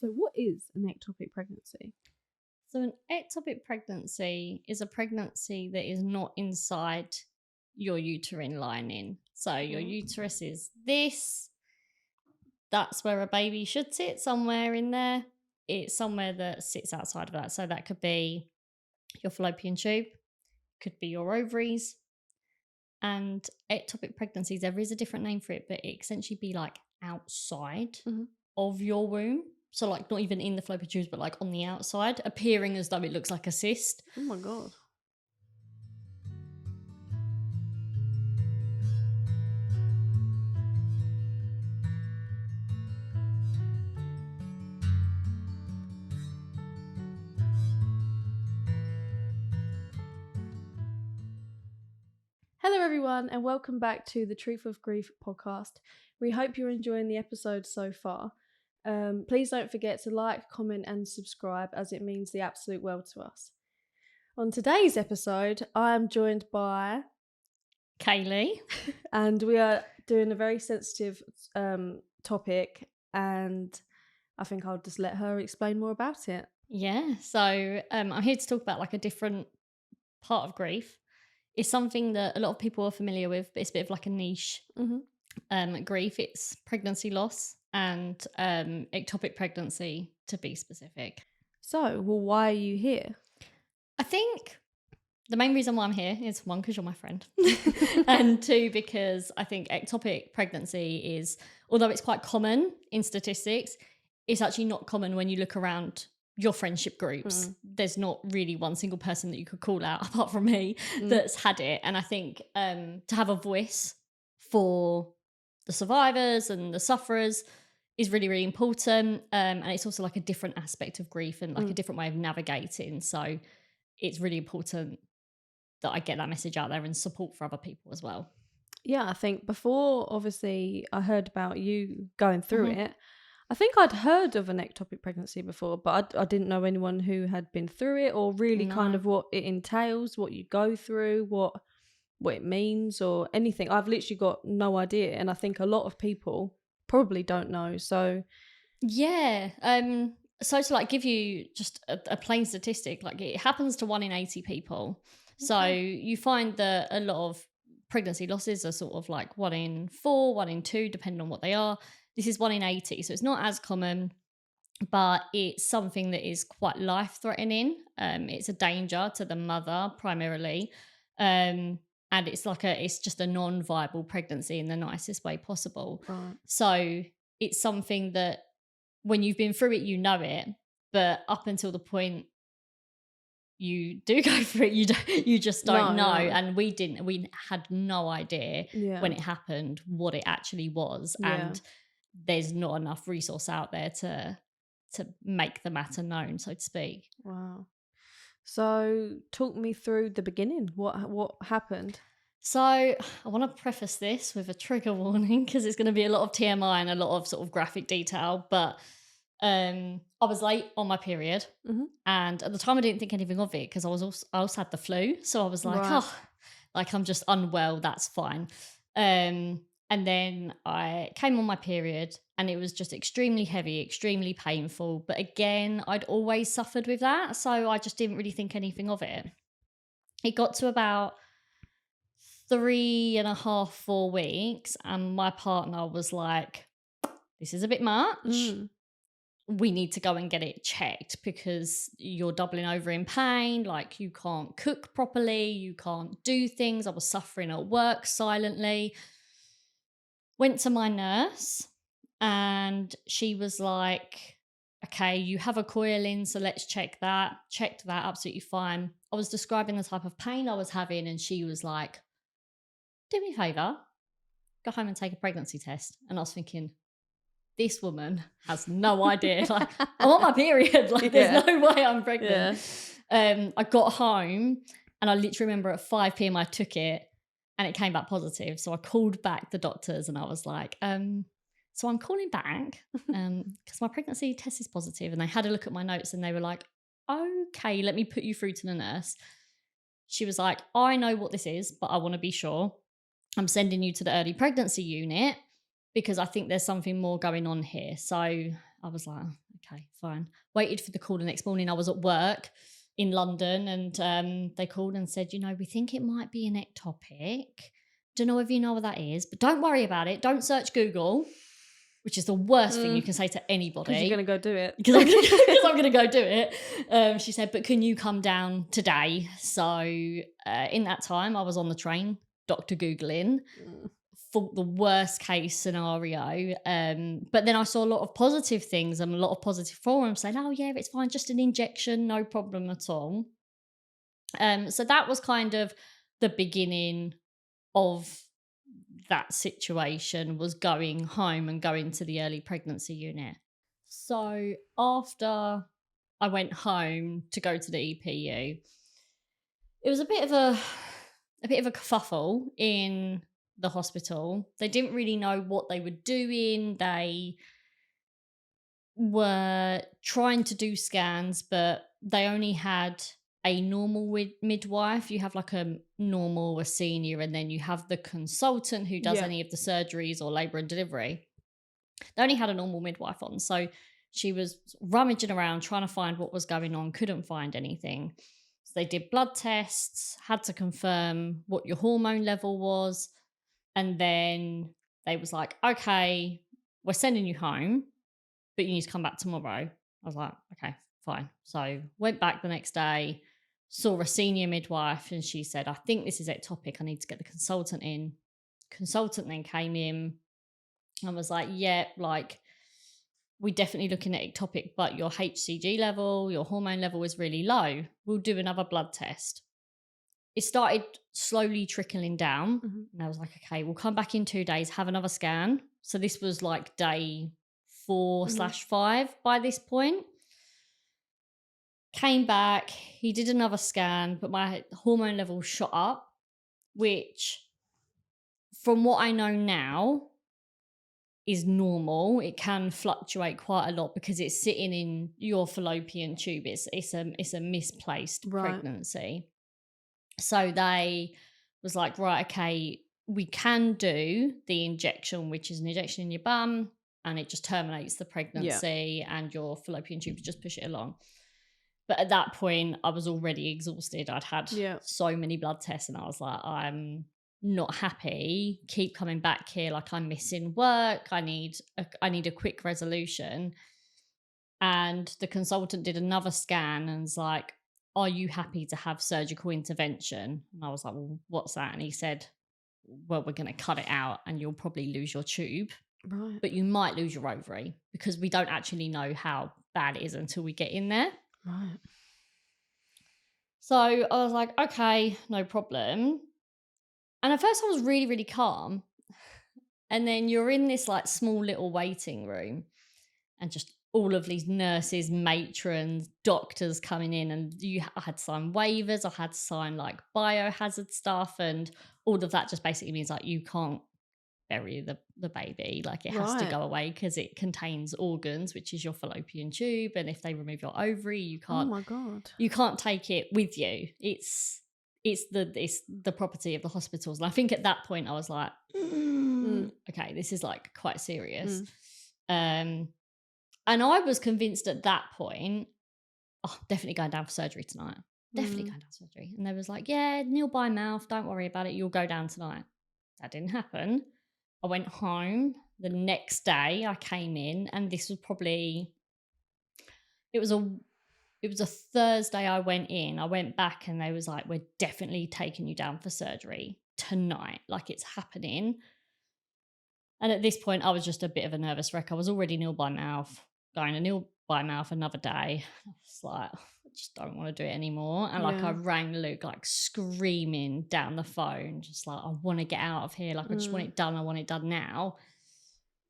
So what is an ectopic pregnancy? So an ectopic pregnancy is a pregnancy that is not inside your uterine lining. So your uterus is this. That's where a baby should sit, somewhere in there. It's somewhere that sits outside of that. So that could be your fallopian tube, could be your ovaries. And ectopic pregnancies, there is a different name for it, but it can essentially be like outside of your womb. So like not even in the fallopian tubes, but like on the outside, appearing as though it looks like a cyst. Oh my God. Hello everyone and welcome back to the Truth of Grief podcast. We hope you're enjoying the episode so far. Please don't forget to like, comment and subscribe as it means the absolute world to us. On today's episode, I am joined by Kaylie. and we are doing a very sensitive topic, and I think I'll just let her explain more about it. Yeah, so I'm here to talk about like a different part of grief. It's something that a lot of people are familiar with, but it's a bit of like a niche grief. It's pregnancy loss and ectopic pregnancy, to be specific. So, well, why are you here? I think the main reason why I'm here is one, because you're my friend, and two, because I think ectopic pregnancy is, although it's quite common in statistics, it's actually not common when you look around your friendship groups. There's not really one single person that you could call out apart from me that's had it. And I think to have a voice for the survivors and the sufferers is really, really important. And it's also like a different aspect of grief and like a different way of navigating. So it's really important that I get that message out there and support for other people as well. Yeah, I think before, obviously, I heard about you going through it. I think I'd heard of an ectopic pregnancy before, but I didn't know anyone who had been through it or really kind of what it entails, what you go through, what it means or anything. I've literally got no idea. And I think a lot of people probably don't know. So yeah. So to like give you just a plain statistic, like it happens to 1 in 80 people. Okay. So you find that a lot of pregnancy losses are sort of like 1 in 4, 1 in 2, depending on what they are. This is 1 in 80. So it's not as common, but it's something that is quite life-threatening. It's a danger to the mother primarily. And it's like it's just a non-viable pregnancy in the nicest way possible. Right. So it's something that when you've been through it, you know it, but up until the point you do go through it, you just don't know. And we had no idea when it happened what it actually was. And there's not enough resource out there to make the matter known, so to speak. Wow. So talk me through the beginning. What happened? So I want to preface this with a trigger warning because it's going to be a lot of TMI and a lot of sort of graphic detail, but I was late on my period, and at the time I didn't think anything of it because I also had the flu, so I was like, oh, like I'm just unwell, that's fine. And then I came on my period and it was just extremely heavy, extremely painful. But again, I'd always suffered with that, so I just didn't really think anything of it. It got to about 3.5, 4 weeks, and my partner was like, this is a bit much. We need to go and get it checked because you're doubling over in pain. Like you can't cook properly. You can't do things. I was suffering at work silently. Went to my nurse and she was like, okay, you have a coil in, so let's check that. Checked that, absolutely fine. I was describing the type of pain I was having and she was like, do me a favour, go home and take a pregnancy test. And I was thinking, this woman has no idea. Like, I'm on my period. Like, there's no way I'm pregnant. I got home and I literally remember at 5 p.m. I took it and it came back positive. So I called back the doctors and I was like, so I'm calling back because my pregnancy test is positive. And they had a look at my notes and they were like, okay, let me put you through to the nurse. She was like, I know what this is, but I want to be sure. I'm sending you to the early pregnancy unit because I think there's something more going on here. So I was like, oh, okay, fine. Waited for the call the next morning. I was at work in London, and they called and said, we think it might be an ectopic. Don't know if you know what that is, but don't worry about it. Don't search Google, which is the worst thing you can say to anybody. Because you're going to go do it. Because I'm going to go do it. She said, but can you come down today? So in that time, I was on the train, Dr. Googling, for the worst case scenario. But then I saw a lot of positive things and a lot of positive forums saying, oh, yeah, it's fine. Just an injection. No problem at all. So that was kind of the beginning of that situation, was going home and going to the early pregnancy unit. So after I went home to go to the EPU, it was a bit of a kerfuffle in the hospital. They didn't really know what they were doing. They were trying to do scans, but they only had a normal midwife. You have like a normal, a senior, and then you have the consultant who does any of the surgeries or labor and delivery. They only had a normal midwife on. So she was rummaging around trying to find what was going on, couldn't find anything. So they did blood tests, had to confirm what your hormone level was. And then they was like, okay, we're sending you home, but you need to come back tomorrow. I was like, okay, fine. So went back the next day, saw a senior midwife, and she said, I think this is ectopic. I need to get the consultant in. Consultant then came in and was like, yeah, like, we're definitely looking at ectopic, but your HCG level, your hormone level is really low. We'll do another blood test. It started slowly trickling down. And I was like, okay, we'll come back in 2 days, have another scan. So this was like day 4/5 by this point. Came back, he did another scan, but my hormone level shot up, which from what I know now is normal. It can fluctuate quite a lot because it's sitting in your fallopian tube. It's a misplaced pregnancy. So they was like, right, okay, we can do the injection, which is an injection in your bum, and it just terminates the pregnancy and your fallopian tube, just push it along. But at that point, I was already exhausted. I'd had so many blood tests, and I was like, I'm not happy. Keep coming back here. Like, I'm missing work. I need a quick resolution. And the consultant did another scan and was like, are you happy to have surgical intervention? And I was like, well, what's that? And he said, well, we're going to cut it out and you'll probably lose your tube. Right. But you might lose your ovary, because we don't actually know how bad it is until we get in there. Right. So I was like, okay, no problem. And at first I was really, really calm. And then you're in this like small little waiting room, and just all of these nurses, matrons, doctors coming in, and I had to sign waivers. I had to sign like biohazard stuff, and all of that just basically means like you can't bury the baby. Like, it has to go away because it contains organs, which is your fallopian tube. And if they remove your ovary, you can't. Oh my God. You can't take it with you. It's the property of the hospitals. And I think at that point I was like, okay, this is like quite serious. And I was convinced at that point, oh, definitely going down for surgery tonight. Definitely going down for surgery. And they was like, yeah, nil by mouth, don't worry about it, you'll go down tonight. That didn't happen. I went home. The next day I came in, and this was probably, it was a Thursday I went in. I went back and they was like, we're definitely taking you down for surgery tonight. Like, it's happening. And at this point, I was just a bit of a nervous wreck. I was already nil by mouth, going to nil by mouth another day. I was like, I just don't want to do it anymore. And like, I rang Luke, like screaming down the phone, just like, I want to get out of here. Like, I just want it done. I want it done now.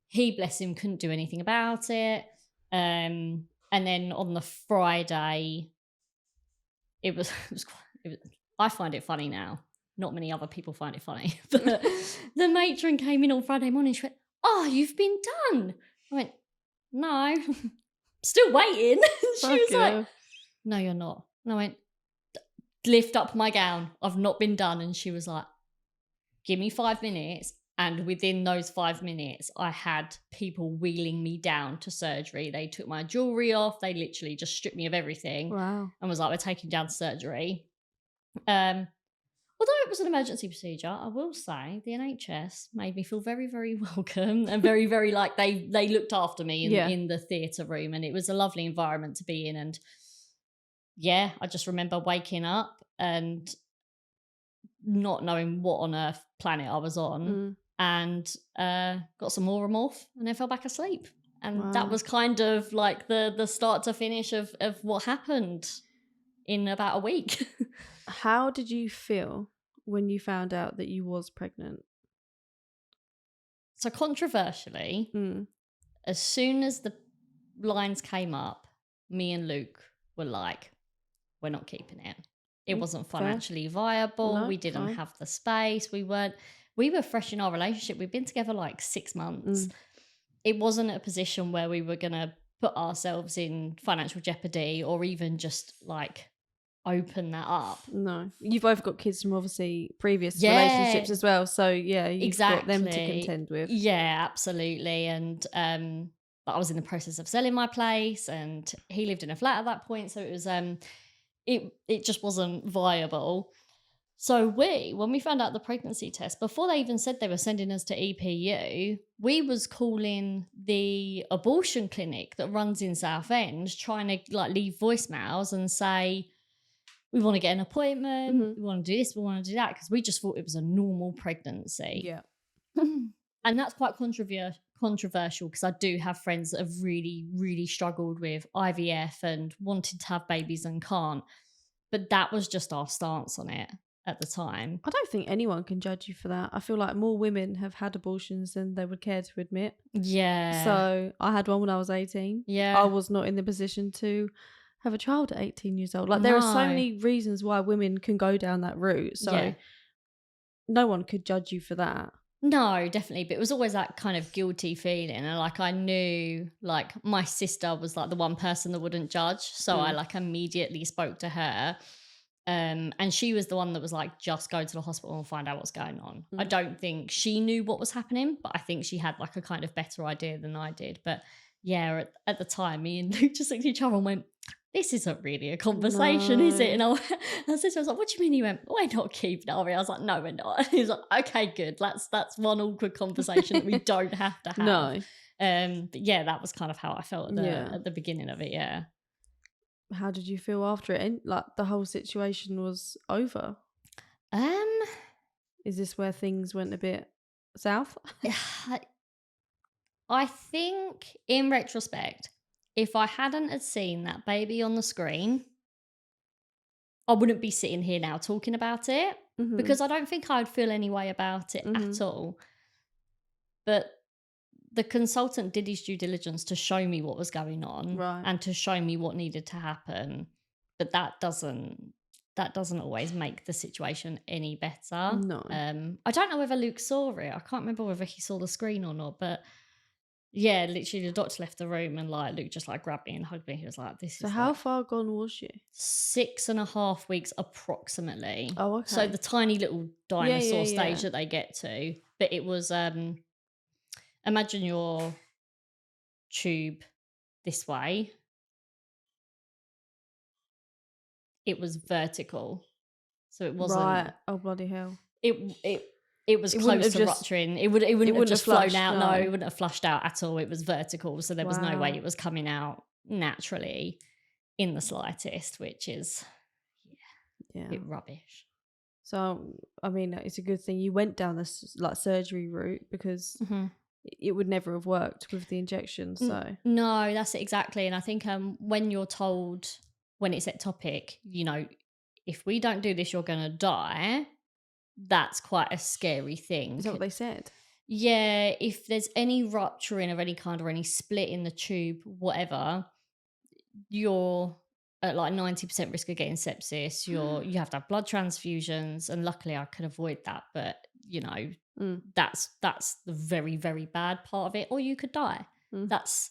He, bless him, couldn't do anything about it. And then on the Friday, it was I find it funny now. Not many other people find it funny. But the matron came in on Friday morning. She went, oh, you've been done. I went, no, still waiting. She was like, no, you're not. And I went, lift up my gown. I've not been done. And she was like, give me 5 minutes. And within those 5 minutes, I had people wheeling me down to surgery. They took my jewelry off. They literally just stripped me of everything. Wow. And was like, we're taking you down to surgery. Although it was an emergency procedure, I will say the NHS made me feel very, very welcome and very, very like they looked after me in the theatre room, and it was a lovely environment to be in. And yeah, I just remember waking up and not knowing what on earth planet I was on, and got some more morph and then fell back asleep. And that was kind of like the start to finish of what happened in about a week. How did you feel when you found out that you was pregnant? So controversially, as soon as the lines came up, me and Luke were like, we're not keeping it. It wasn't financially viable. No, we didn't have the space. We were fresh in our relationship. We'd been together like 6 months. It wasn't a position where we were going to put ourselves in financial jeopardy or even just like open that up. No. You've both got kids from obviously previous relationships as well. So yeah, you've got them to contend with. Yeah, absolutely. And but I was in the process of selling my place and he lived in a flat at that point. So it was it just wasn't viable. So when we found out the pregnancy test, before they even said they were sending us to EPU, we was calling the abortion clinic that runs in Southend, trying to like leave voicemails and say, we want to get an appointment, we want to do this, we want to do that, because we just thought it was a normal pregnancy. Yeah. And that's quite controversial because I do have friends that have really, really struggled with IVF and wanted to have babies and can't. But that was just our stance on it at the time. I don't think anyone can judge you for that. I feel like more women have had abortions than they would care to admit. Yeah. So I had one when I was 18. Yeah. I was not in the position to have a child at 18 years old. Like there are so many reasons why women can go down that route. So no one could judge you for that. No, definitely. But it was always that kind of guilty feeling. And like I knew like my sister was like the one person that wouldn't judge. So I like immediately spoke to her. And she was the one that was like, just go to the hospital and find out what's going on. I don't think she knew what was happening, but I think she had like a kind of better idea than I did. But yeah, at the time, me and Luke just looked at each other and went, this isn't really a conversation, is it? And I was like, what do you mean? He went, we're not keeping it, are we? I was like, no, we're not. He was like, okay, good. That's one awkward conversation that we don't have to have. No. But yeah, that was kind of how I felt at the beginning of it, yeah. How did you feel after it? Like the whole situation was over? Is this where things went a bit south? I think in retrospect, if I hadn't had seen that baby on the screen, I wouldn't be sitting here now talking about it because I don't think I would feel any way about it at all. But the consultant did his due diligence to show me what was going on and to show me what needed to happen. But that doesn't always make the situation any better. No. I don't know whether Luke saw it. I can't remember whether he saw the screen or not, but yeah, literally the doctor left the room and like Luke just like grabbed me and hugged me. He was like, this is So how far gone was she? 6.5 weeks approximately. Oh, okay. So the tiny little dinosaur stage that they get to. But it was imagine your tube this way. It was vertical. So it wasn't right. Oh bloody hell. It was close to rupturing. It wouldn't have just flown out. No, it wouldn't have flushed out at all. It was vertical. So there was no way it was coming out naturally in the slightest, which is a bit rubbish. So, I mean, it's a good thing you went down this like surgery route because it would never have worked with the injection. So no, that's it exactly. And I think when you're told when it's ectopic, you know, if we don't do this, you're going to die. That's quite a scary thing. Is that what they said? Yeah, if there's any rupturing of any kind or any split in the tube, whatever, you're at like 90% risk of getting sepsis. You have to have blood transfusions, and luckily I could avoid that. But you know, that's the very, very bad part of it. Or you could die. That's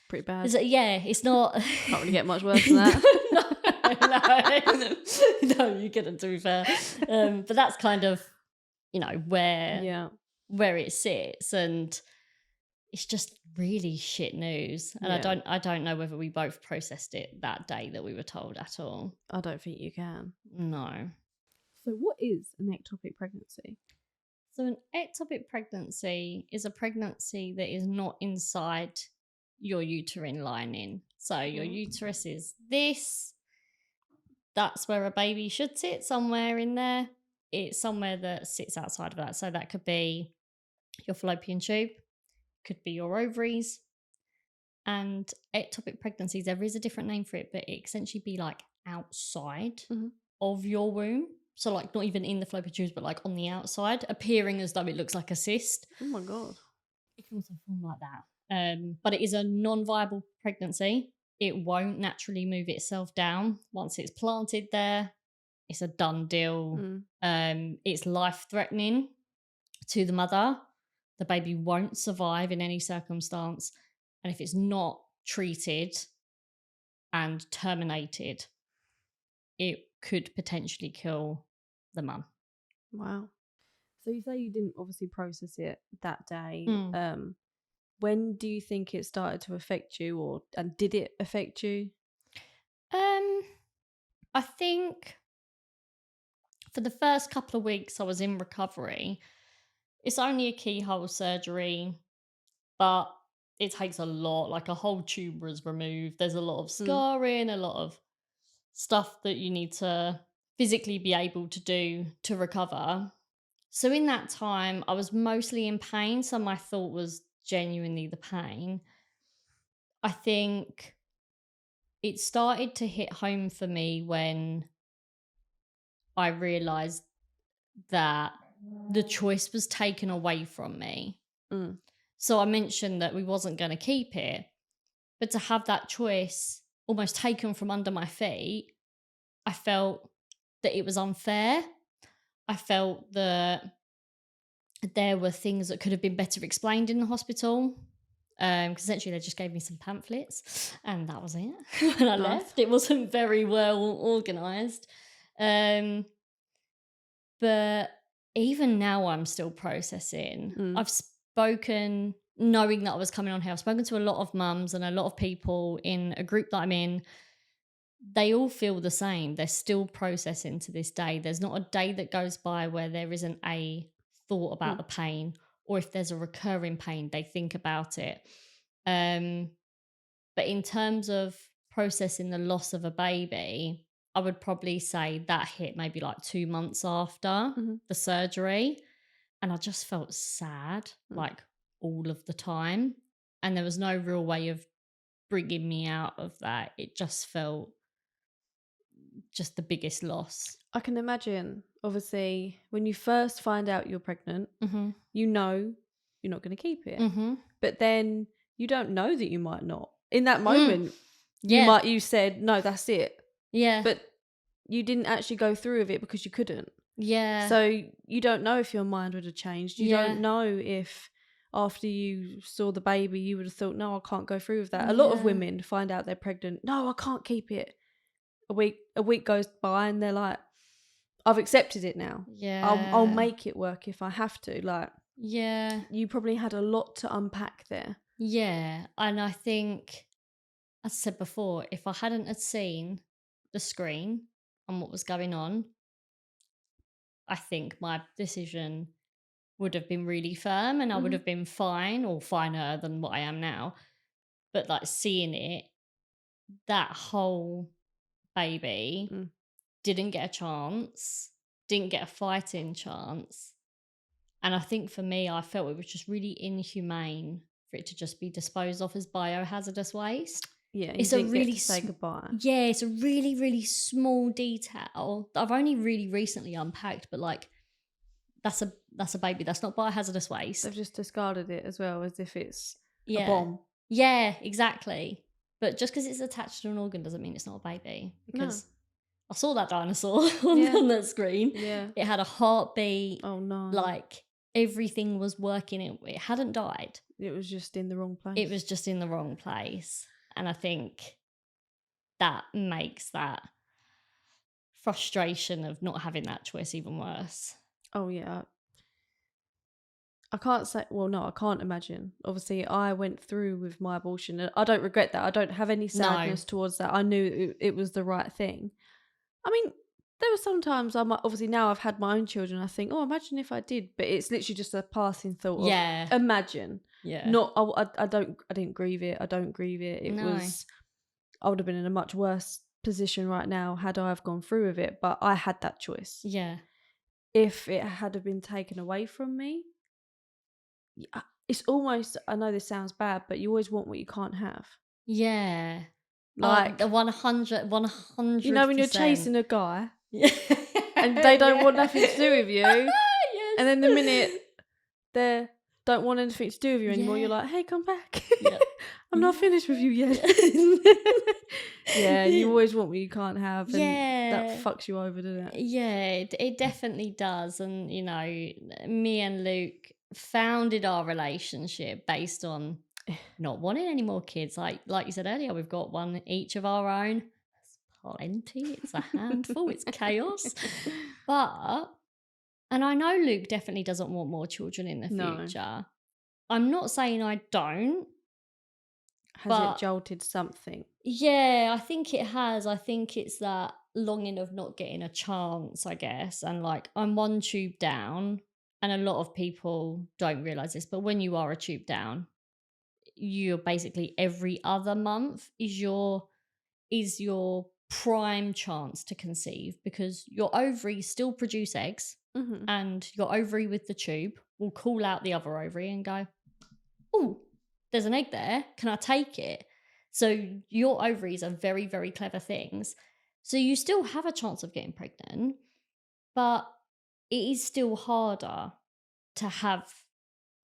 pretty bad. It's not. Can't really get much worse than that. No, you couldn't, to be fair. But that's kind of, you know, where where it sits, and it's just really shit news. And Yeah. I don't know whether we both processed it that day that we were told at all. I don't think you can. No. So what is an ectopic pregnancy? So an ectopic pregnancy is a pregnancy that is not inside your uterine lining. So your uterus is this. That's where a baby should sit, somewhere in there. It's somewhere that sits outside of that. So that could be your fallopian tube, could be your ovaries. And ectopic pregnancies, there is a different name for it, but it essentially be like outside of your womb. So like not even in the fallopian tubes, but like on the outside, appearing as though it looks like a cyst. Oh my God. It can also form like that. But it is a non-viable pregnancy. It won't naturally move itself down. Once it's planted there, it's a done deal. It's life-threatening to the mother. The baby won't survive in any circumstance. And if it's not treated and terminated, it could potentially kill the mum. Wow. So you say you didn't obviously process it that day. When do you think it started to affect you, and did it affect you? I think for the first couple of weeks I was in recovery. It's only a keyhole surgery, but it takes a lot. Like a whole tube was removed. There's a lot of scarring, a lot of stuff that you need to physically be able to do to recover. So in that time, I was mostly in pain. So my thought was genuinely the pain. I think it started to hit home for me when I realized that the choice was taken away from me. So I mentioned that we wasn't going to keep it, but to have that choice almost taken from under my feet, I felt that it was unfair. I felt that there were things that could have been better explained in the hospital. Because essentially they just gave me some pamphlets and that was it. When I left, it wasn't very well organised. But even now I'm still processing. I've spoken, knowing that I was coming on here, I've spoken to a lot of mums and a lot of people in a group that I'm in. They all feel the same. They're still processing to this day. There's not a day that goes by where there isn't a thought about the pain, or if there's a recurring pain, they think about it. But in terms of processing the loss of a baby, I would probably say that hit maybe like 2 months after the surgery. And I just felt sad, like all of the time. And there was no real way of bringing me out of that. It just felt just the biggest loss. I can imagine, obviously, when you first find out you're pregnant, you know you're not going to keep it. But then you don't know that you might not. In that moment, you said, no, that's it. Yeah. But you didn't actually go through with it because you couldn't. Yeah. So you don't know if your mind would have changed. You don't know if after you saw the baby, you would have thought, no, I can't go through with that. A lot of women find out they're pregnant. No, I can't keep it. A week goes by and they're like, I've accepted it now. Yeah. I'll make it work if I have to. Like, yeah. You probably had a lot to unpack there. Yeah. And I think, as I said before, if I hadn't had seen the screen and what was going on, I think my decision would have been really firm and I would have been fine, or finer than what I am now. But like seeing it, that whole baby didn't get a chance, didn't get a fighting chance. And I think for me, I felt it was just really inhumane for it to just be disposed of as biohazardous waste. Yeah, it's a really say goodbye. Yeah, it's a really, really small detail that I've only really recently unpacked, but like that's a baby. That's not biohazardous waste. They've just discarded it as well, as if it's a bomb. Yeah, exactly. But just because it's attached to an organ doesn't mean it's not a baby. Because I saw that dinosaur on that screen. Yeah. It had a heartbeat. Oh no. Like everything was working. It hadn't died. It was just in the wrong place. It was just in the wrong place. And I think that makes that frustration of not having that choice even worse. Oh yeah. I can't say, well, no, I can't imagine. Obviously, I went through with my abortion and I don't regret that. I don't have any No. sadness towards that. I knew it was the right thing. I mean, there were some times I might, obviously now I've had my own children, I think, oh, imagine if I did, but it's literally just a passing thought of Yeah. imagine. Yeah. Not, I didn't grieve it. I don't grieve it. It No. was, I would have been in a much worse position right now had I have gone through with it, but I had that choice. Yeah. If it had have been taken away from me, it's almost, I know this sounds bad, but you always want what you can't have. Yeah. Like, The 100%. you know, when you're chasing a guy Yeah. and they don't want nothing to do with you, Yes. and then the minute they don't want anything to do with you anymore, you're Yeah. like, hey, come back. Yep. I'm not finished with you yet. Yeah, you always want what you can't have, and that Yeah. fucks you over, doesn't it? Yeah, it definitely does. And, you know, me and Luke founded our relationship based on not wanting any more kids. Like you said earlier, we've got one each of our own. That's plenty. It's a handful. It's chaos. But, and I know Luke definitely doesn't want more children in the No. future. I'm not saying I don't. Has But it jolted something? yeah, I think it has. I think it's that longing of not getting a chance, I guess. And like, I'm one tube down, and a lot of people don't realize this, but when you are a tube down, you're basically every other month is your prime chance to conceive, because your ovaries still produce eggs, and your ovary with the tube will call out the other ovary and go, oh, there's an egg there. Can I take it? So your ovaries are very, very clever things. So you still have a chance of getting pregnant, but it is still harder to have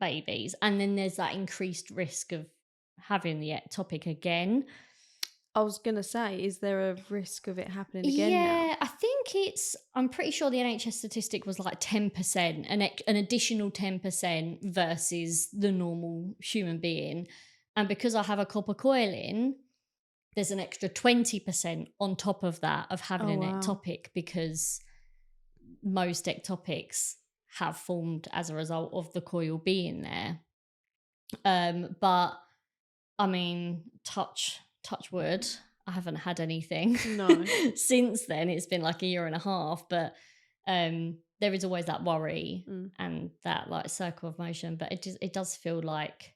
babies. And then there's that increased risk of having the ectopic again. I was going to say, is there a risk of it happening again now? Yeah, I think I'm pretty sure the NHS statistic was like 10%, an additional 10% versus the normal human being. And because I have a copper coil in, there's an extra 20% on top of that of having an ectopic, because most ectopics have formed as a result of the coil being there. But I mean, touch wood, I haven't had anything. No. Since then. It's been like a year and a half, but there is always that worry and that like circle of motion. But it does feel like,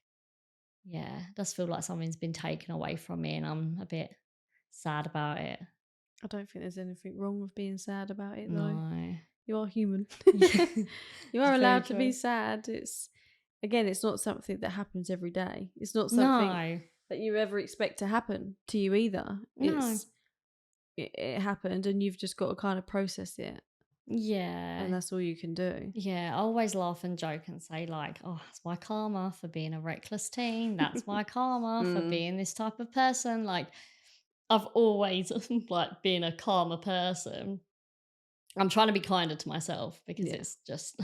yeah, it does feel like something's been taken away from me, and I'm a bit sad about it. I don't think there's anything wrong with being sad about it, though. No. You are human. Yeah. You are It's very allowed to be true. sad. It's not something that happens every day. It's not something No. that you ever expect to happen to you either. No. It happened, and you've just got to kind of process it, Yeah. and that's all you can do. Yeah, I always laugh and joke and say like, oh, it's my karma for being a reckless teen. That's my karma for being this type of person. Like, I've always like been a karma person. I'm trying to be kinder to myself, because it's just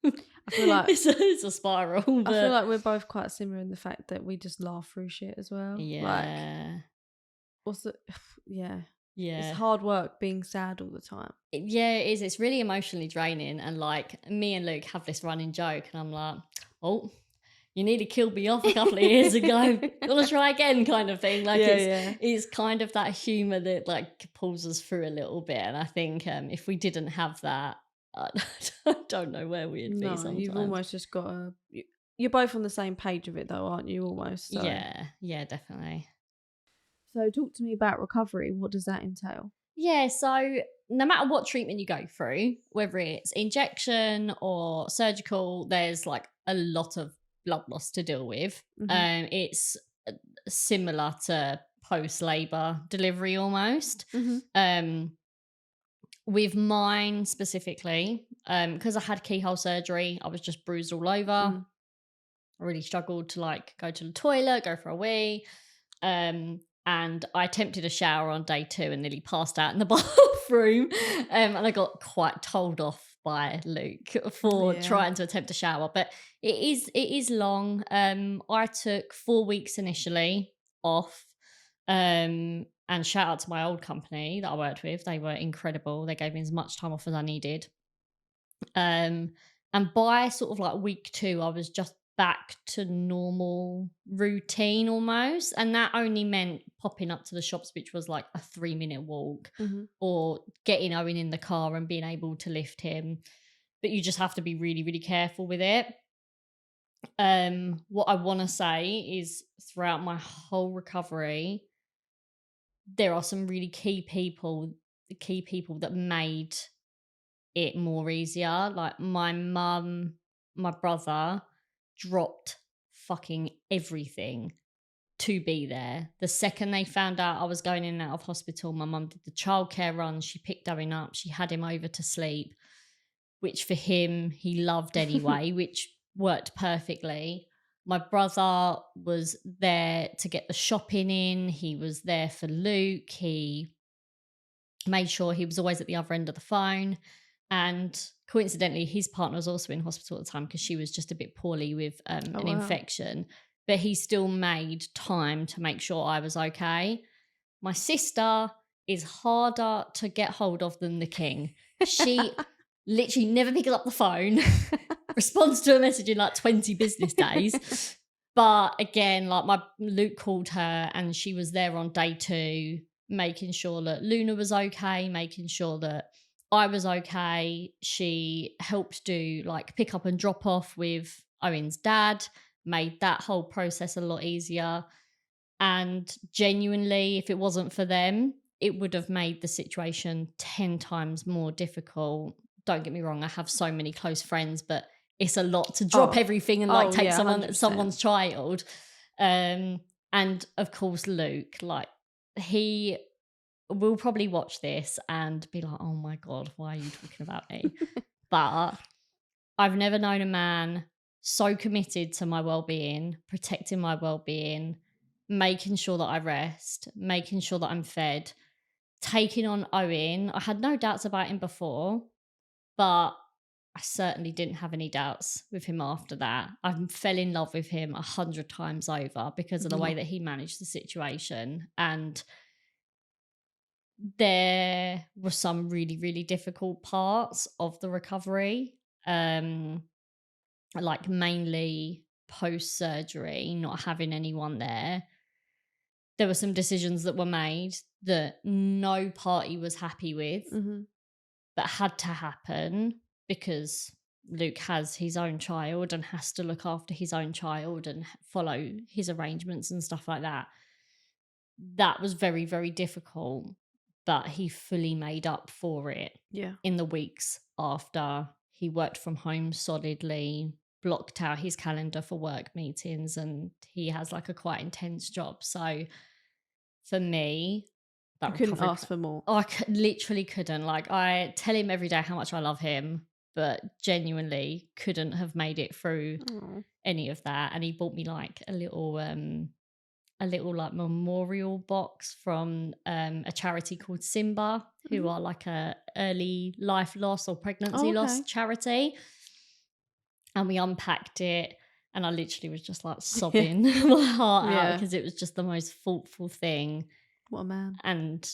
I feel like it's a spiral. But I feel like we're both quite similar in the fact that we just laugh through shit as well. yeah. Like, what's the yeah. Yeah. It's hard work being sad all the time. Yeah, it is. It's really emotionally draining. And like, me and Luke have this running joke, and I'm like, oh, you nearly killed me off a couple of years ago. Wanna try again, kind of thing. Like, it's kind of that humour that like pulls us through a little bit. And I think if we didn't have that, I don't know where we'd be sometimes. You've almost just got to... You're both on the same page of it, though, aren't you, almost? So. Yeah, definitely. So talk to me about recovery. What does that entail? Yeah, so no matter what treatment you go through, whether it's injection or surgical, there's like a lot of blood loss to deal with. It's similar to post-labor delivery almost. With mine specifically, because I had keyhole surgery, I was just bruised all over. I really struggled to like go to the toilet, go for a wee. And I attempted a shower on day 2 and nearly passed out in the bathroom. And I got quite told off by Luke for trying to attempt a shower. But it is long. I took 4 weeks initially off. And shout out to my old company that I worked with. They were incredible. They gave me as much time off as I needed. And And by sort of like week 2, I was just back to normal routine almost. And that only meant popping up to the shops, which was like a 3-minute walk, or getting Owen in the car and being able to lift him. But you just have to be really, really careful with it. What I want to say is throughout my whole recovery, there are some really key people that made it more easier. Like my mum, my brother dropped fucking everything to be there. The second they found out I was going in and out of hospital, my mum did the childcare run. She picked Owen up. She had him over to sleep, which for him, he loved anyway, which worked perfectly. My brother was there to get the shopping in. He was there for Luke. He made sure he was always at the other end of the phone. And coincidentally, his partner was also in hospital at the time because she was just a bit poorly with an infection. But he still made time to make sure I was okay. My sister is harder to get hold of than the king. She literally never picks up the phone, responds to a message in like 20 business days. But again, like my Luke called her and she was there on day 2, making sure that Luna was okay, making sure that I was okay. She helped do like pick up and drop off with Owen's dad, made that whole process a lot easier. And genuinely, if it wasn't for them, it would have made the situation 10 times more difficult. Don't get me wrong, I have so many close friends, but it's a lot to drop everything and like take 100%. someone's child. And of course, Luke, like he will probably watch this and be like, oh my God, why are you talking about me? But I've never known a man so committed to my well-being, protecting my well-being, making sure that I rest, making sure that I'm fed, taking on Owen. I had no doubts about him before, but I certainly didn't have any doubts with him after that. I fell in love with him 100 times over because of the way that he managed the situation. And there were some really, really difficult parts of the recovery. Like mainly post surgery, not having anyone there. There were some decisions that were made that no party was happy with, but had to happen because Luke has his own child and has to look after his own child and follow his arrangements and stuff like that. That was very, very difficult, but he fully made up for it in the weeks after. He worked from home solidly, blocked out his calendar for work meetings, and he has like a quite intense job. So for me, that you couldn't ask for more. I literally couldn't. Like I tell him every day how much I love him, but genuinely couldn't have made it through any of that. And he bought me like a little like memorial box from a charity called Simba, who are like a early life loss or pregnancy loss charity. And we unpacked it and I literally was just like sobbing my heart out because it was just the most thoughtful thing. What a man. And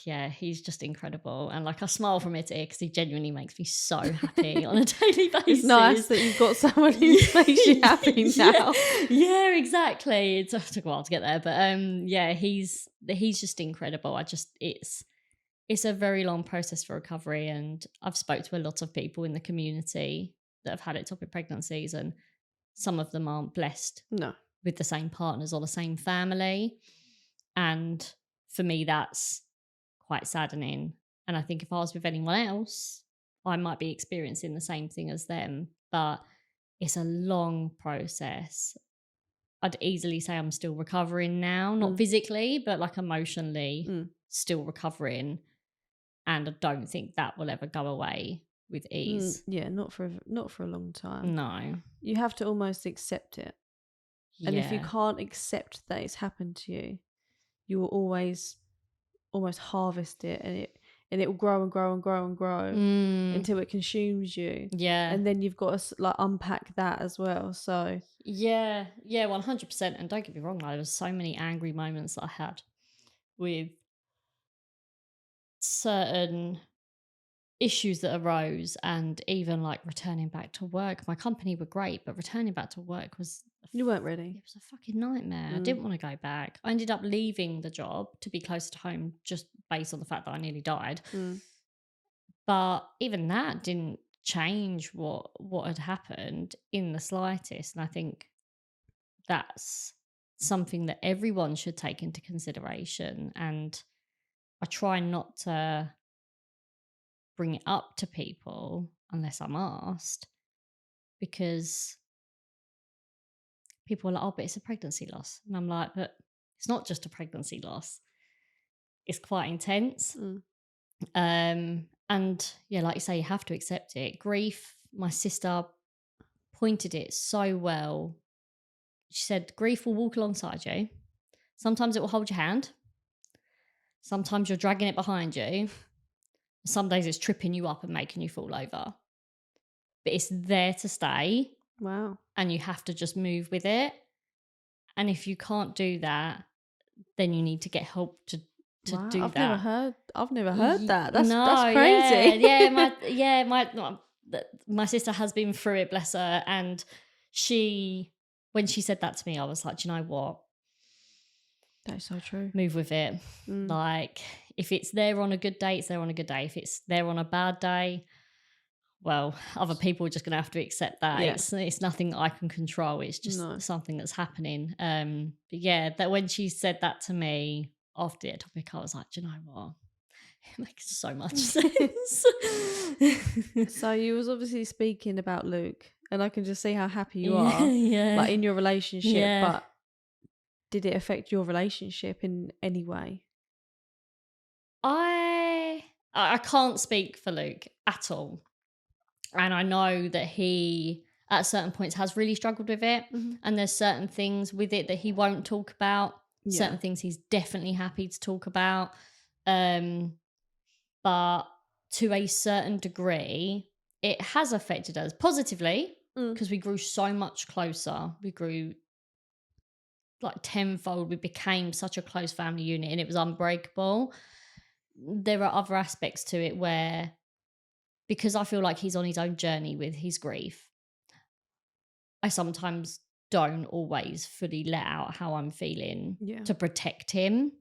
yeah, he's just incredible. And like I smile from ear to ear because he genuinely makes me so happy on a daily basis. It's nice that you've got someone who makes you happy now. Yeah, exactly. It took a while to get there, but yeah, he's just incredible. It's a very long process for recovery, and I've spoke to a lot of people in the community that have had ectopic pregnancies, and some of them aren't blessed with the same partners or the same family. And for me, that's quite saddening. And I think if I was with anyone else, I might be experiencing the same thing as them. But it's a long process. I'd easily say I'm still recovering now, not physically, but like emotionally still recovering. And I don't think that will ever go away with ease. Yeah, not for a long time. No. You have to almost accept it. And if you can't accept that it's happened to you, you will always almost harvest it, and it will grow and grow and grow and grow until it consumes you. Yeah. And then you've got to like unpack that as well. So yeah, 100%. And don't get me wrong, there was so many angry moments that I had with certain issues that arose, and even like returning back to work. My company were great, but returning back to work was You weren't ready. it was a fucking nightmare. I didn't want to go back. I ended up leaving the job to be closer to home just based on the fact that I nearly died. But even that didn't change what had happened in the slightest. And I think that's something that everyone should take into consideration. And I try not to bring it up to people unless I'm asked, because people are like, oh, but it's a pregnancy loss. And I'm like, but it's not just a pregnancy loss. It's quite intense. And yeah, like you say, you have to accept it. Grief, my sister pointed it so well. She said, grief will walk alongside you. Sometimes it will hold your hand. Sometimes you're dragging it behind you. Some days it's tripping you up and making you fall over. But it's there to stay. Wow. And you have to just move with it. And if you can't do that, then you need to get help to Wow, do I've that. never heard that. That's No, crazy. my sister has been through it, bless her. And when she said that to me, I was like, do you know what? That's so true. Move with it. Like, if it's there on a good day, it's there on a good day. If it's there on a bad day, well, other people are just going to have to accept that. Yeah. It's nothing I can control. It's just something that's happening. But yeah, that when she said that to me after the Ectopic, I was like, do you know what? It makes so much sense. So you was obviously speaking about Luke, and I can just see how happy you are, like in your relationship. Yeah. But did it affect your relationship in any way? I can't speak for Luke at all. And I know that he, at certain points, has really struggled with it. And there's certain things with it that he won't talk about. Yeah. Certain things he's definitely happy to talk about. But to a certain degree, it has affected us positively because we grew so much closer. We grew like tenfold. We became such a close family unit and it was unbreakable. There are other aspects to it where, because I feel like he's on his own journey with his grief, I sometimes don't always fully let out how I'm feeling to protect him,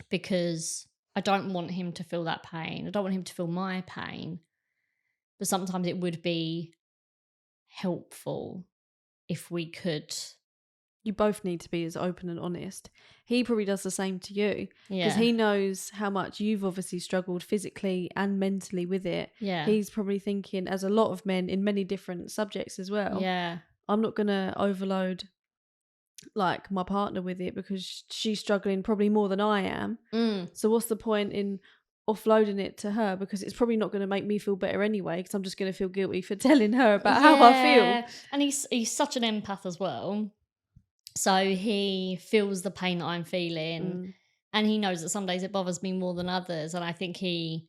because I don't want him to feel that pain. I don't want him to feel my pain. But sometimes it would be helpful if we could. You both need to be as open and honest. He probably does the same to you, because he knows how much you've obviously struggled physically and mentally with it. Yeah. He's probably thinking, as a lot of men in many different subjects as well, I'm not going to overload like my partner with it because she's struggling probably more than I am. So what's the point in offloading it to her, because it's probably not going to make me feel better anyway, because I'm just going to feel guilty for telling her about how I feel. And he's such an empath as well. So he feels the pain that I'm feeling, and he knows that some days it bothers me more than others. And I think he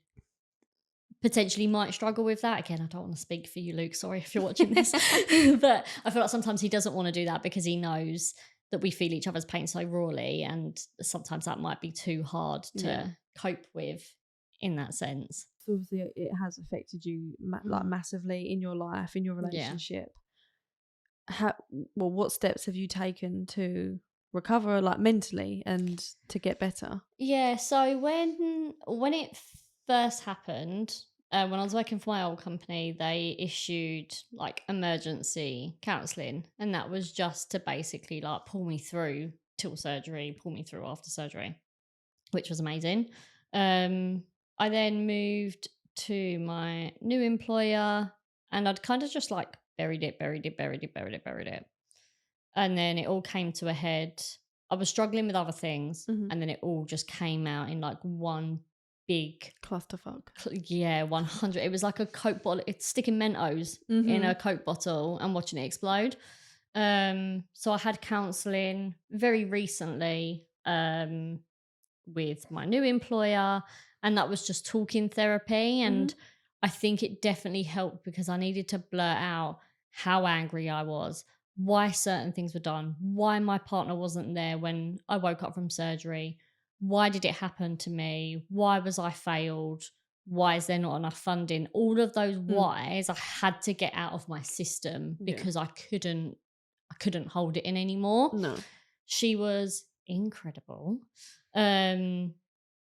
potentially might struggle with that. Again, I don't want to speak for you, Luke. Sorry if you're watching this. But I feel like sometimes he doesn't want to do that because he knows that we feel each other's pain so rawly, and sometimes that might be too hard to cope with in that sense. So obviously it has affected you like massively in your life, in your relationship. What steps have you taken to recover, like mentally, and to get better? Yeah, so when it first happened, when I was working for my old company, they issued like emergency counselling, and that was just to basically like pull me through till surgery, pull me through after surgery, which was amazing. I then moved to my new employer, and I'd kind of just like buried it. And then it all came to a head. I was struggling with other things, and then it all just came out in like one big clusterfuck. 100. It was like a Coke bottle. It's sticking Mentos in a Coke bottle and watching it explode. So I had counselling very recently with my new employer, and that was just talking therapy. And I think it definitely helped because I needed to blurt out how angry I was, why certain things were done, why my partner wasn't there when I woke up from surgery, why did it happen to me, why was I failed, why is there not enough funding? All of those whys I had to get out of my system because I couldn't hold it in anymore. No. She was incredible. And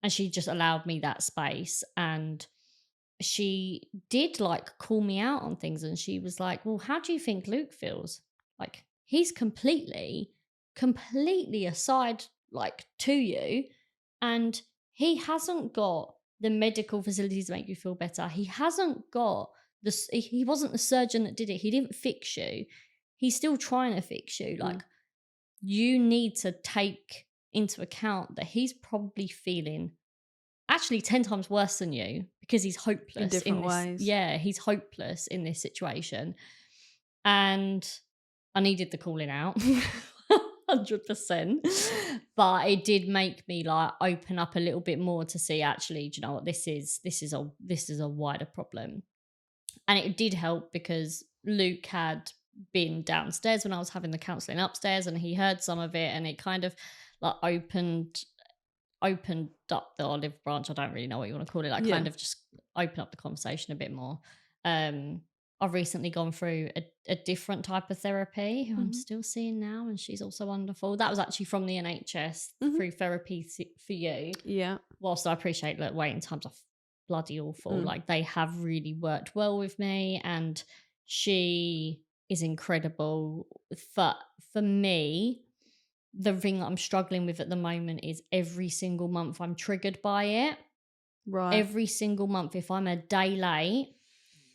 she just allowed me that space, and she did like call me out on things, and she was like, well, how do you think Luke feels? Like, he's completely aside like to you, and he hasn't got the medical facilities to make you feel better. He hasn't got this. He wasn't the surgeon that did it. He didn't fix you. He's still trying to fix you. Like, you need to take into account that he's probably feeling actually 10 times worse than you because he's hopeless in different ways. Yeah, he's hopeless in this situation. And I needed the calling out 100%. But it did make me like open up a little bit more to see, actually, do you know what, this is a wider problem. And it did help because Luke had been downstairs when I was having the counselling upstairs, and he heard some of it, and it kind of like opened up the olive branch. I don't really know what you want to call it. Like, kind of just open up the conversation a bit more. I've recently gone through a different type of therapy who I'm still seeing now, and she's also wonderful. That was actually from the NHS through Therapy for You. Yeah. Whilst I appreciate that waiting times are bloody awful, like, they have really worked well with me, and she is incredible. For me, the thing that I'm struggling with at the moment is every single month I'm triggered by it. Right. Every single month, if I'm a day late,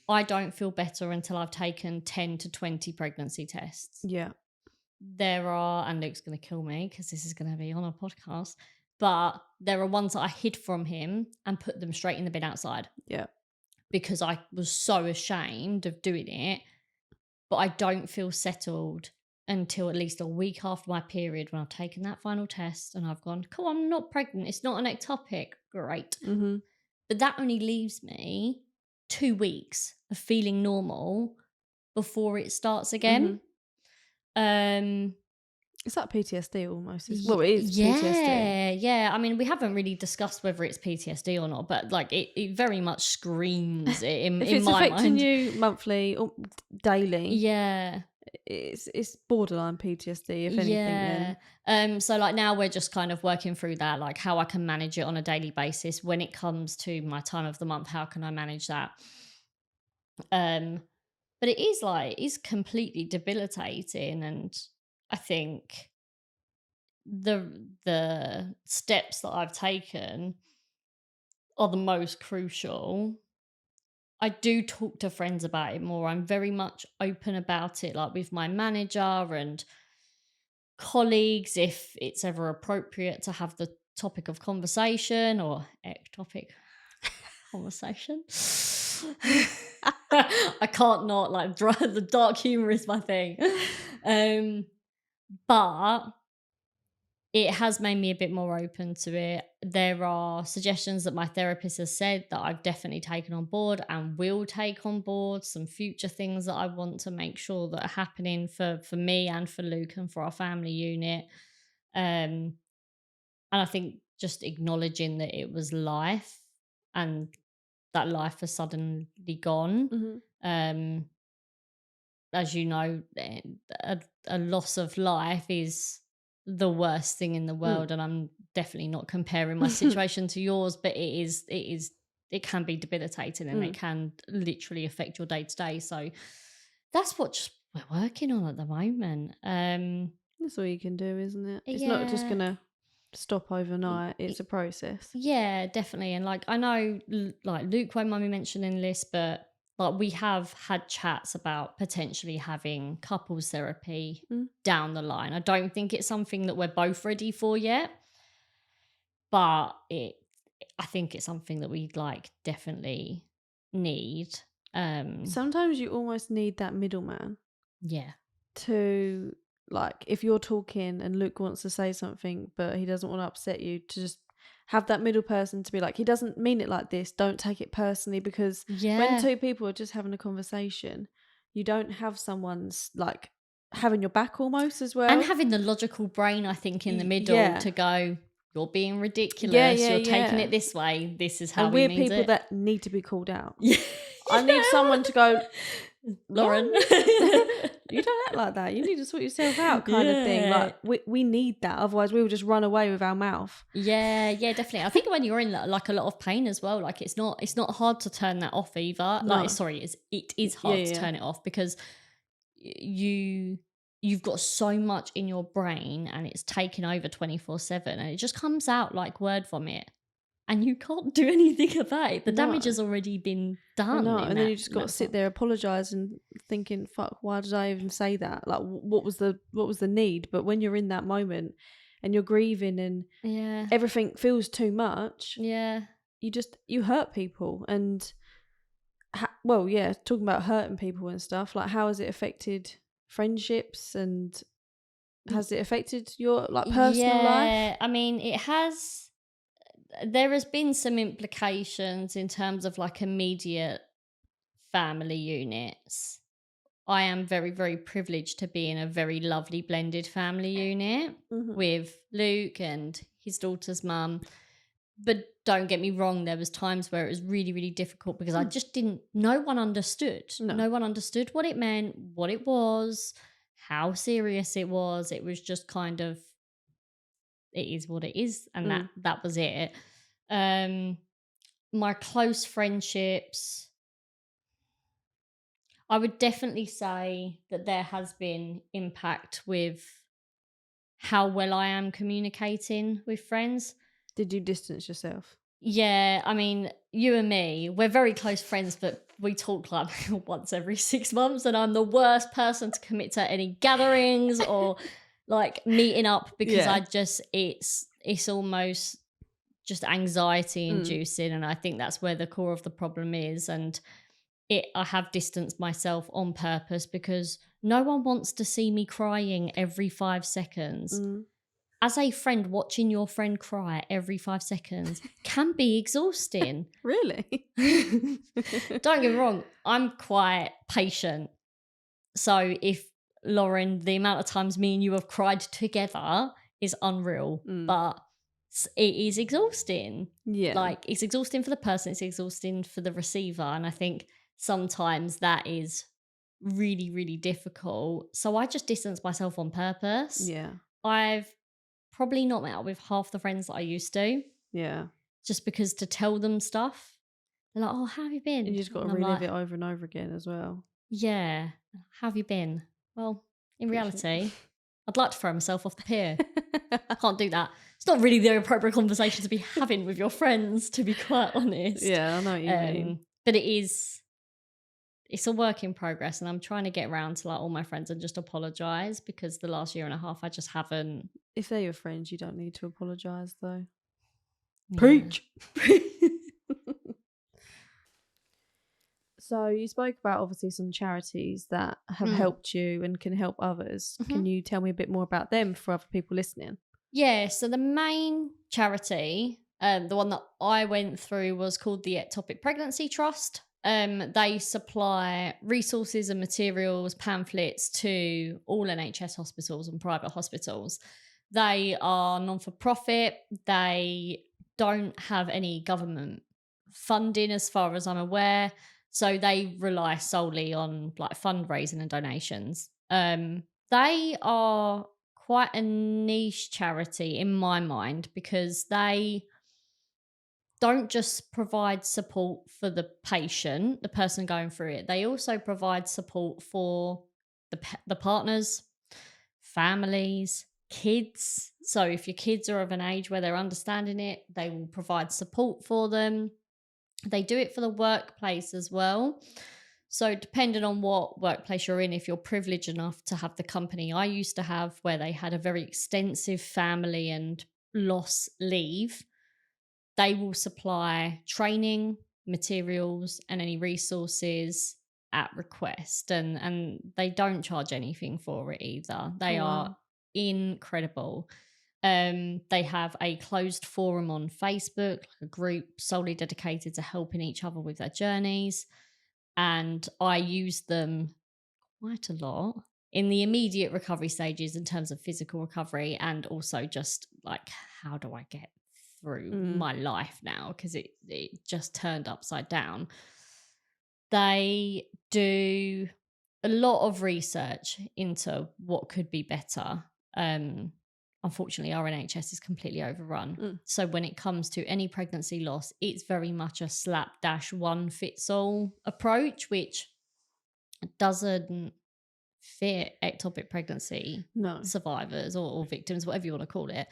I don't feel better until I've taken 10 to 20 pregnancy tests. Yeah. There are, and Luke's going to kill me because this is going to be on a podcast, but there are ones that I hid from him and put them straight in the bin outside. Yeah. Because I was so ashamed of doing it. But I don't feel settled until at least a week after my period, when I've taken that final test and I've gone, cool, I'm not pregnant. It's not an ectopic. Great. But that only leaves me 2 weeks of feeling normal before it starts again. It's like PTSD almost. Well, it is PTSD. Yeah. I mean, we haven't really discussed whether it's PTSD or not, but like it very much screams it in, if in it's my affecting mind. you monthly or daily, Yeah. It's borderline PTSD, if anything. Then. So like now we're just kind of working through that, like how I can manage it on a daily basis when it comes to my time of the month. How can I manage that? But it's completely debilitating, and I think the steps that I've taken are the most crucial. I do talk to friends about it more. I'm very much open about it, like with my manager and colleagues, if it's ever appropriate to have the topic of conversation or ectopic conversation. I can't not, like, the dark humor is my thing. But it has made me a bit more open to it. There are suggestions that my therapist has said that I've definitely taken on board and will take on board. Some future things that I want to make sure that are happening for me and for Luke and for our family unit. And I think just acknowledging that it was life and that life has suddenly gone. As you know, a loss of life is the worst thing in the world, and I'm definitely not comparing my situation to yours, but it can be debilitating, and it can literally affect your day to day. So that's what we're working on at the moment. That's all you can do, isn't it? It's not just gonna stop overnight. It's a process. Yeah, definitely. And like, I know, like, Luke won't mind me mentioning this, but like, we have had chats about potentially having couples therapy down the line. I don't think it's something that we're both ready for yet, but I think it's something that we like definitely need. Sometimes you almost need that middleman. Yeah. To, like, if you're talking and Luke wants to say something but he doesn't want to upset you, to just have that middle person to be like, he doesn't mean it like this, don't take it personally, because when two people are just having a conversation, you don't have someone's like having your back almost as well, and having the logical brain, I think, in the middle to go, you're being ridiculous. Yeah, You're taking yeah. it this way. This is how And we we're mean people it. that need to be called out. Yeah. I need someone to go, Lauren. you don't act like that. You need to sort yourself out, kind of thing. Yeah. Like we need that. Otherwise, we will just run away with our mouth. Yeah, definitely. I think when you're in like a lot of pain as well, like it's not hard to turn that off either. No. Like, sorry, it is hard to turn it off because you've got so much in your brain and it's taken over 24/7 and it just comes out like word vomit. And you can't do anything about it. The damage has already been done. And then you just got to sit there, apologise, and thinking, "Fuck, why did I even say that? Like, what was the need?" But when you're in that moment and you're grieving and everything feels too much, you hurt people. And talking about hurting people and stuff, like, how has it affected friendships and has it affected your personal life? I mean, it has. There has been some implications in terms of like immediate family units. I am very, very privileged to be in a very lovely blended family unit with Luke and his daughter's mum. But don't get me wrong, there was times where it was really, really difficult because I just no one understood. No one understood what it meant, what it was, how serious it was. It was just kind of, it is what it is, and that was it. My close friendships, I would definitely say that there has been impact with how well I am communicating with friends. Did you distance yourself? Yeah, I mean, you and me, we're very close friends, but we talk like once every 6 months, and I'm the worst person to commit to any gatherings or like meeting up because I just it's almost just anxiety inducing, and I think that's where the core of the problem is. And I have distanced myself on purpose because no one wants to see me crying every 5 seconds. As a friend, watching your friend cry every 5 seconds can be exhausting. Really? Don't get me wrong, I'm quite patient. So if, Lauren, the amount of times me and you have cried together is unreal, but it is exhausting. Yeah. Like, it's exhausting for the person, it's exhausting for the receiver. And I think sometimes that is really, really difficult. So I just distance myself on purpose. Yeah. I've probably not met up with half the friends that I used to. Yeah. Just because to tell them stuff, they're like, "Oh, how have you been?" And you just got to relive it over and over again as well. Yeah. How have you been? Well, in reality, I'd like to throw myself off the pier. Can't do that. It's not really the appropriate conversation to be having with your friends, to be quite honest. Yeah, I know what you mean. But it's a work in progress, and I'm trying to get around to like all my friends and just apologise because the last year and a half I just haven't. If they're your friends, you don't need to apologise though. Yeah. Preach. So you spoke about obviously some charities that have helped you and can help others. Can you tell me a bit more about them for other people listening? Yeah, so the main charity, the one that I went through, was called the Ectopic Pregnancy Trust. They supply resources and materials, pamphlets to all NHS hospitals and private hospitals. They are non-for-profit. They don't have any government funding as far as I'm aware. So they rely solely on like fundraising and donations. They are quite a niche charity in my mind because they don't just provide support for the patient, the person going through it. They also provide support for the partners, families, kids. So if your kids are of an age where they're understanding it, they will provide support for them. They do it for the workplace as well. So depending on what workplace you're in, if you're privileged enough to have the company I used to have, where they had a very extensive family and loss leave, they will supply training, materials, and any resources at request. And they don't charge anything for it either. They are incredible. They have a closed forum on Facebook, like a group solely dedicated to helping each other with their journeys. And I use them quite a lot. in the immediate recovery stages in terms of physical recovery, and also just like, how do I get through my life now? Because it just turned upside down. They do a lot of research into what could be better. Unfortunately, our NHS is completely overrun. So when it comes to any pregnancy loss, it's very much a slapdash one fits all approach, which doesn't fit ectopic pregnancy survivors or victims, whatever you want to call it.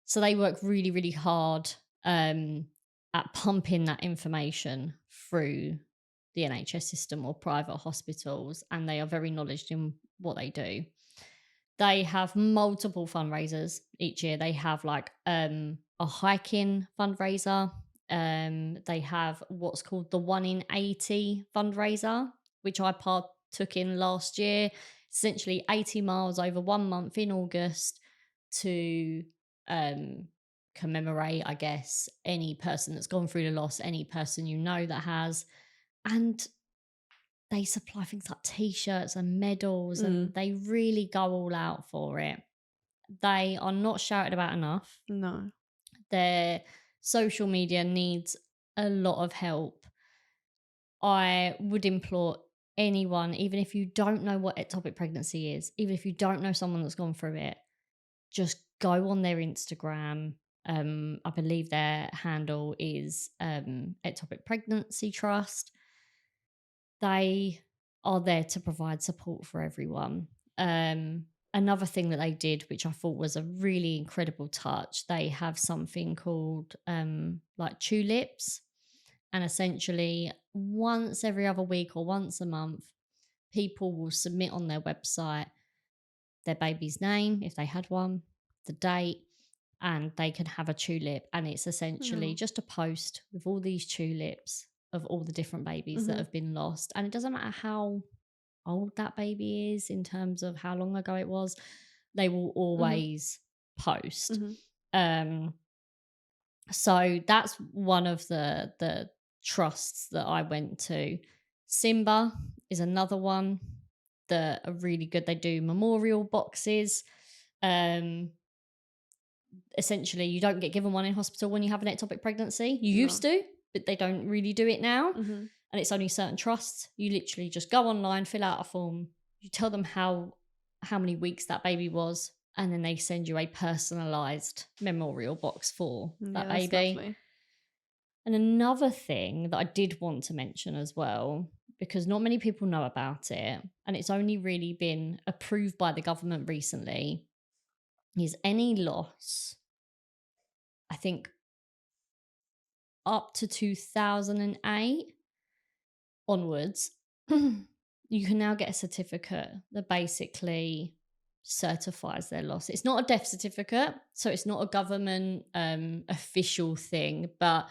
So they work really, really hard at pumping that information through the NHS system or private hospitals, and they are very knowledgeable in what they do. They have multiple fundraisers each year. They have like a hiking fundraiser. They have what's called the 1 in 80 fundraiser, which I partook in last year. Essentially 80 miles over 1 month in August to commemorate, I guess, any person that's gone through the loss, any person you know that has. And they supply things like t-shirts and medals, and they really go all out for it. They are not shouted about enough. No. Their social media needs a lot of help. I would implore anyone, even if you don't know what ectopic pregnancy is, even if you don't know someone that's gone through it, just go on their Instagram. I believe their handle is Ectopic Pregnancy Trust. They are there to provide support for everyone. Another thing that they did, which I thought was a really incredible touch, they have something called like tulips. And essentially, once every other week or once a month, people will submit on their website their baby's name, if they had one, the date, and they can have a tulip. And it's essentially just a post with all these tulips of all the different babies that have been lost. And it doesn't matter how old that baby is in terms of how long ago it was, they will always post. So that's one of the trusts that I went to. Simba is another one that are really good. They do memorial boxes. Essentially, you don't get given one in hospital when you have an ectopic pregnancy. You used to, but they don't really do it now. And it's only certain trusts. You literally just go online, fill out a form. You tell them how many weeks that baby was, and then they send you a personalised memorial box for that baby. Lovely. And another thing that I did want to mention as well, because not many people know about it, and it's only really been approved by the government recently, is any loss, I think up to 2008 onwards, you can now get a certificate that basically certifies their loss. It's not a death certificate, so it's not a government official thing, but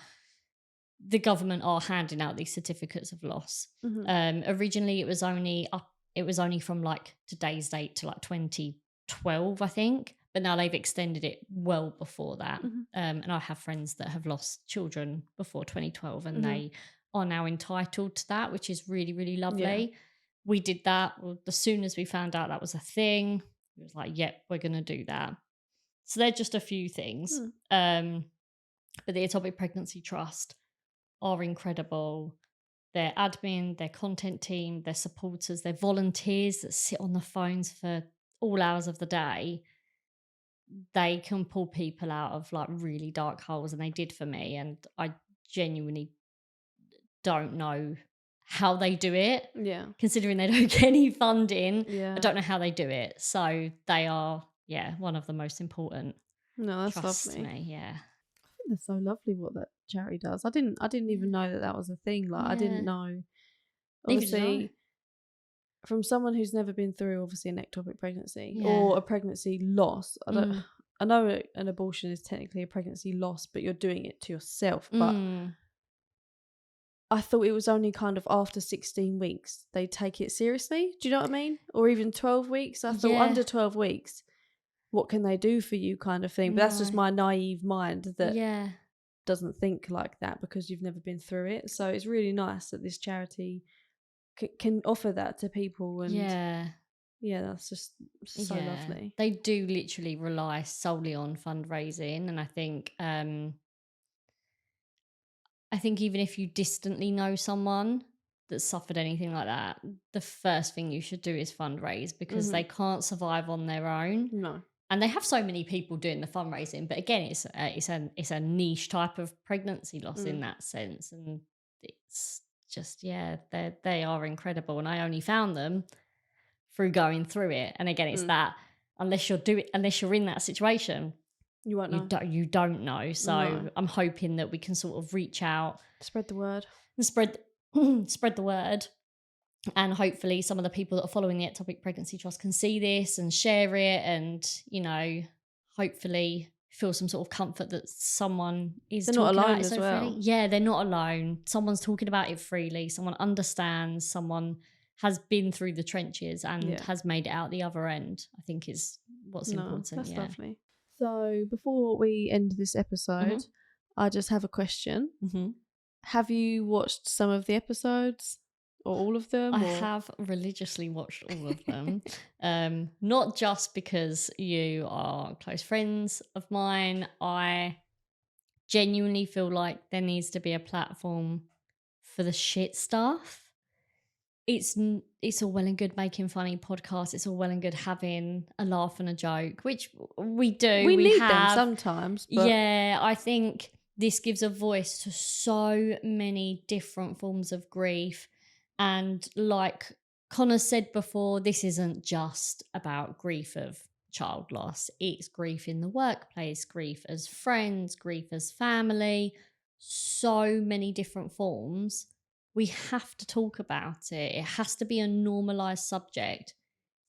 the government are handing out these certificates of loss. Originally, it was only from like today's date to like 2012, I think, but now they've extended it well before that. And I have friends that have lost children before 2012, and they are now entitled to that, which is really, really lovely. Yeah. We did that as soon as we found out that was a thing. It was like, yep, we're going to do that. So they're just a few things. But the Ectopic Pregnancy Trust are incredible. Their admin, their content team, their supporters, their volunteers that sit on the phones for all hours of the day, they can pull people out of like really dark holes, and they did for me. And I genuinely don't know how they do it. Yeah. Considering they don't get any funding. Yeah. I don't know how they do it. So they are, one of the most important trusts lovely. To me. Yeah. I think that's so lovely what that charity does. I didn't even know that was a thing. Like I didn't know. Obviously, from someone who's never been through obviously an ectopic pregnancy or a pregnancy loss. I know an abortion is technically a pregnancy loss, but you're doing it to yourself. But I thought it was only kind of after 16 weeks they take it seriously. Do you know what I mean? Or even 12 weeks. I thought under 12 weeks, what can they do for you kind of thing. But that's just my naive mind that doesn't think like that because you've never been through it. So it's really nice that this charity can offer that to people. And Yeah, that's just so lovely. They do literally rely solely on fundraising, and I think even if you distantly know someone that suffered anything like that, the first thing you should do is fundraise, because they can't survive on their own. No. And they have so many people doing the fundraising, but again, it's a niche type of pregnancy loss in that sense, and it's just they are incredible, and I only found them through going through it. And again, it's that unless you're in that situation, you won't know. You don't know. So No. I'm hoping that we can sort of reach out, spread the word, and spread the word. And hopefully some of the people that are following the Ectopic Pregnancy Trust can see this and share it, and, you know, hopefully feel some sort of comfort that someone is they're talking not alone about it as so well. freely. Yeah, they're not alone. Someone's talking about it freely. Someone understands. Someone has been through the trenches and has made it out the other end, I think is what's important. That's lovely. So before we end this episode, I just have a question. Have you watched some of the episodes? Or all of them? I have religiously watched all of them. Not just because you are close friends of mine. I genuinely feel like there needs to be a platform for the shit stuff. It's all well and good making funny podcasts. It's all well and good having a laugh and a joke, which we do. We need them sometimes. But yeah, I think this gives a voice to so many different forms of grief. And like Connor said before, this isn't just about grief of child loss. It's grief in the workplace, grief as friends, grief as family, so many different forms. We have to talk about it. It has to be a normalized subject,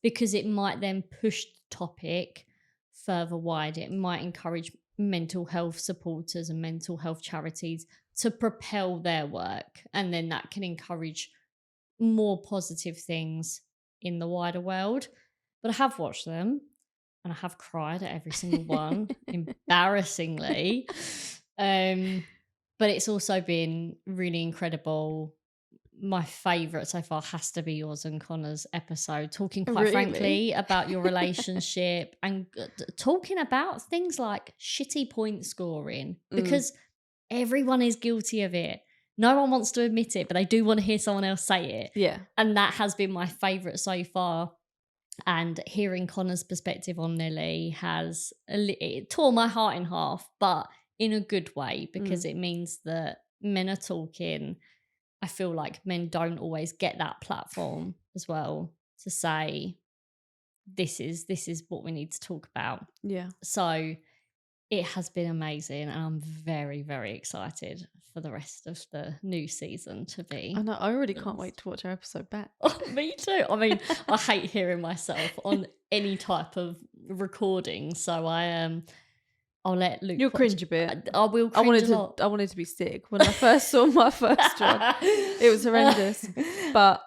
because it might then push the topic further wide. It might encourage mental health supporters and mental health charities to propel their work. And then that can encourage more positive things in the wider world. But I have watched them and I have cried at every single one, embarrassingly. But it's also been really incredible. My favourite so far has to be yours and Connor's episode, talking quite frankly about your relationship and talking about things like shitty point scoring, because everyone is guilty of it. No one wants to admit it, but they do want to hear someone else say it. Yeah. And that has been my favourite so far. And hearing Connor's perspective on Lily it tore my heart in half, but in a good way, because it means that men are talking. I feel like men don't always get that platform as well to say, this is what we need to talk about. Yeah. So it has been amazing, and I'm very, very excited for the rest of the new season to be. I know, I already can't wait to watch our episode back. Oh, me too. I mean, I hate hearing myself on any type of recording, so I'll let Luke. You'll cringe a bit. I will cringe a lot. I wanted to be sick when I first saw my first one. It was horrendous. But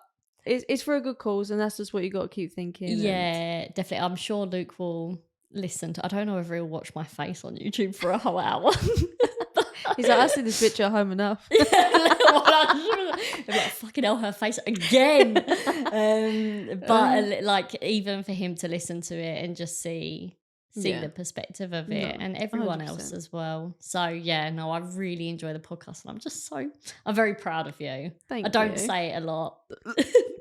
it's for a good cause, and that's just what you got to keep thinking. Yeah, definitely. I'm sure Luke will listen to. I don't know if he'll watch my face on YouTube for a whole hour. He's like, I see this picture at home enough. Yeah, I'm like, fucking hell, her face again. But like, even for him to listen to it and just see the perspective of it, and everyone 100%. Else as well. So yeah, no, I really enjoy the podcast, and I'm very proud of you. Thank I don't you. say it a lot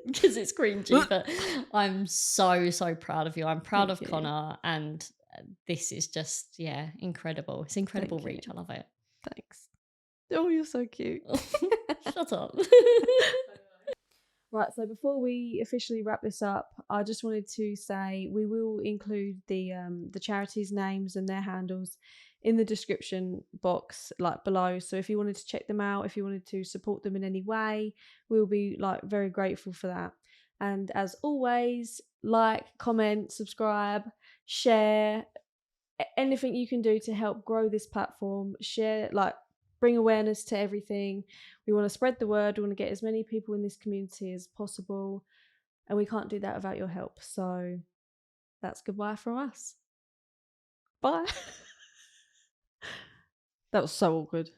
because it's cringy, but I'm so proud of you. I'm proud of Connor, and this is just incredible. It's incredible reach. I love it. Thanks. Oh, you're so cute. Shut up. Right, so before we officially wrap this up, I just wanted to say we will include the charities' names and their handles in the description box, like below. So if you wanted to check them out, if you wanted to support them in any way, we'll be like very grateful for that. And as always, like, comment, subscribe, share, anything you can do to help grow this platform. Share, like, bring awareness to everything. We want to spread the word. We want to get as many people in this community as possible, and we can't do that without your help. So that's goodbye from us. Bye. That was so awkward.